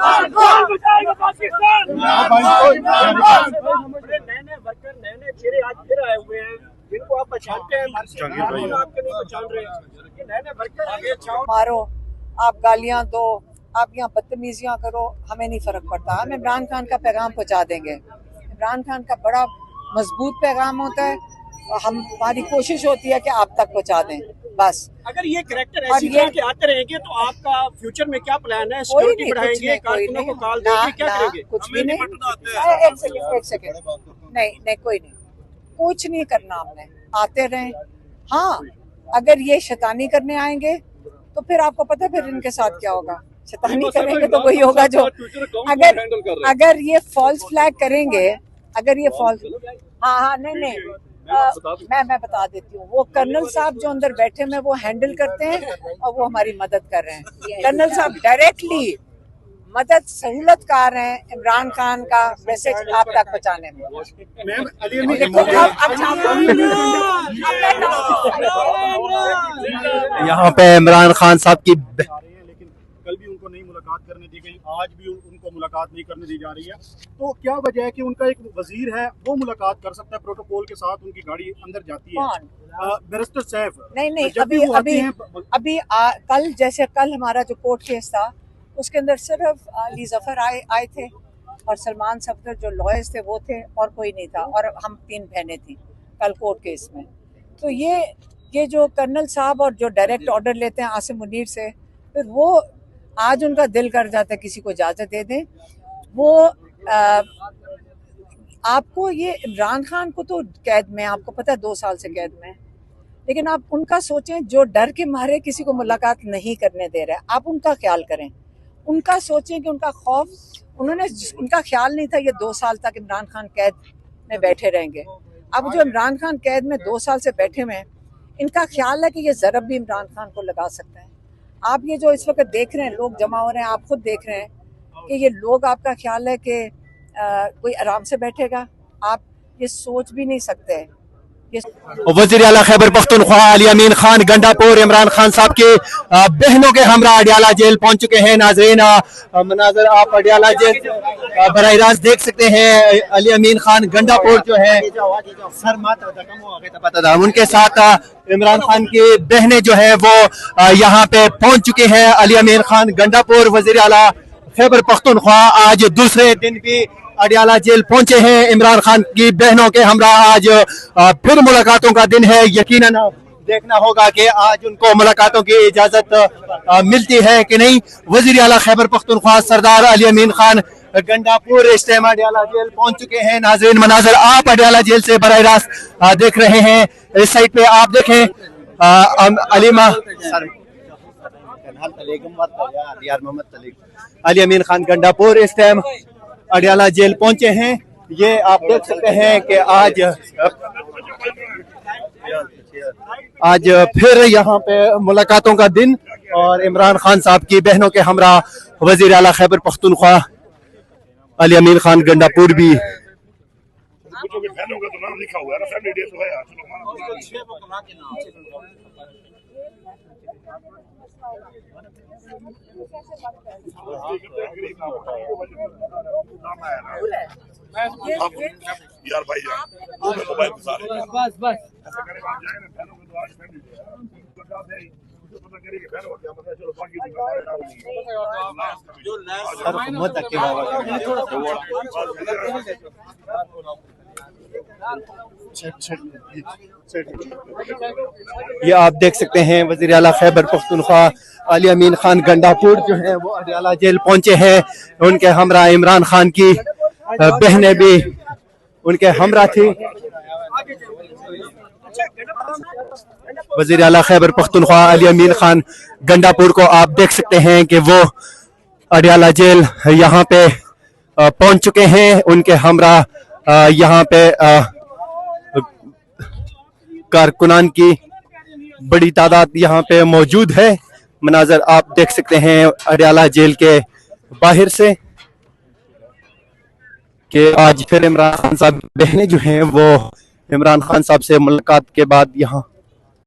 नए वर्कर नए चेहरे आज फिर आए हुए हैं जिनको आप पहचानते हैं, आपके नहीं पहचान रहे। ये नए वर्कर मारो, आप गालियां दो, आप यहाँ बदतमीजियां करो, हमें नहीं फर्क पड़ता। हम इमरान खान का पैगाम पहुंचा देंगे। इमरान खान का बड़ा मजबूत पैगाम होता है, हमारी कोशिश होती है कि आप तक पहुंचा दें बस। अगर ये करैक्टर ऐसी तरह के आते रहेंगे तो आपका फ्यूचर में क्या प्लान है? सिक्योरिटी बढ़ाएंगे, कारकुनों को कॉल देंगे, क्या करेंगे? कुछ भी नहीं। एक सेकंड, नहीं कोई नहीं, कुछ नहीं करना हमने, आते रहें। हाँ, अगर ये शैतानी करने आएंगे तो फिर आपको पता है फिर इनके साथ क्या होगा। शैतानी करेंगे तो वही होगा जो, अगर ये फॉल्स फ्लैग करेंगे, अगर ये फॉल्स, हाँ नहीं मैं बता देती हूँ। वो कर्नल साहब जो अंदर बैठे में वो हैंडल करते हैं और वो हमारी मदद कर रहे हैं। कर्नल साहब डायरेक्टली मदद सहूलतकार हैं इमरान खान का मैसेज आप तक पहुँचाने में। यहाँ पे इमरान खान साहब की कल भी उनको नहीं मुलाकात करने दी गई, आज भी उनको मुलाकात नहीं करने दी जा रही है। तो क्या वजह है कि उनका एक वजीर है वो मुलाकात कर सकता है, प्रोटोकॉल के साथ उनकी गाड़ी अंदर जाती है? बैरिस्टर सैफ नहीं अभी कल जैसे कल हमारा जो कोर्ट केस था उसके अंदर सिर्फ अली जफर आए थे और सलमान सफदर जो लॉयर्स थे वो थे और कोई नहीं था, और हम 3 बहनें थी कल कोर्ट केस में। तो ये जो कर्नल साहब और जो डायरेक्ट ऑर्डर लेते हैं आसिम मुनीर से, फिर वो आज उनका दिल कर जाता है किसी को इजाज़त दे दें। वो आपको ये इमरान खान को तो कैद में, आपको पता है 2 साल से कैद में, लेकिन आप उनका सोचें जो डर के मारे किसी को मुलाकात नहीं करने दे रहे, आप उनका ख्याल करें। उनका सोचें कि उनका खौफ, उनका ख्याल नहीं था ये 2 साल तक इमरान खान कैद में बैठे रहेंगे। अब जो इमरान खान कैद में 2 साल से बैठे हुए हैं, इनका ख्याल है कि ये ज़रब भी इमरान खान को लगा सकता है। आप ये जो इस वक्त देख रहे हैं लोग जमा हो रहे हैं, आप खुद देख रहे हैं कि ये लोग, आपका ख्याल है कि कोई आराम से बैठेगा? आप ये सोच भी नहीं सकते। वज़ीर आला खैबर पख्तूनख्वा अली अमीन खान गंडापुर इमरान खान साहब के बहनों के हमरा अडियाला जेल पहुंच चुके हैं। नाजरीन, मनाजर आप अडियाला जेल बराह रास्त देख सकते हैं। अली अमीन खान गंडापुर जो है उनके साथ इमरान खान की बहनें जो है वो यहाँ पे पहुंच चुके हैं। अली अमीन खान गंडापुर वज़ीर आला खैबर पख्तूनख्वा आज दूसरे दिन भी अडियाला जेल पहुंचे हैं। इमरान खान की बहनों के हमरा आज फिर मुलाकातों का दिन है। यकीनन देखना होगा कि आज उनको मुलाकातों की इजाजत मिलती है कि नहीं। वज़ीर आला खैबर पख्तूनख्वा सरदार अली अमीन खान गंडापुर इस टाइम अडियाला जेल पहुंच चुके हैं। नाज़रीन, मनाज़र आप अडियाला जेल से बराह रास्त देख रहे हैं। इस साइड पे आप देखें अली अमीन खान गंडापुर इस टाइम अडियाला जेल पहुंचे हैं। ये आप देख सकते हैं कि आज फिर यहाँ पे मुलाकातों का दिन, और इमरान खान साहब की बहनों के हमरा वज़ीर आला खैबर पख्तूनख्वा अली अमीन खान गंडापुर भी यार भाई मोबाइल बस ये आप देख सकते हैं वज़ीर आला खैबर पख्तूनख्वा अली अमीन खान गंडापुर जो है वो अडियाला जेल पहुंचे हैं। उनके हमरा इमरान खान की बहनें भी उनके हमरा थी। वज़ीर आला खैबर पख्तूनख्वा अली अमीन खान गंडापुर को आप देख सकते हैं कि वो अडियाला जेल यहाँ पे पहुंच चुके हैं। उनके हमरा यहाँ पे कारकुनान की बड़ी तादाद यहाँ पे मौजूद है। मनाजर आप देख सकते हैं अडियाला जेल के बाहर से कि आज फिर इमरान खान साहब बहनें जो हैं वो इमरान खान साहब से मुलाकात के बाद यहाँ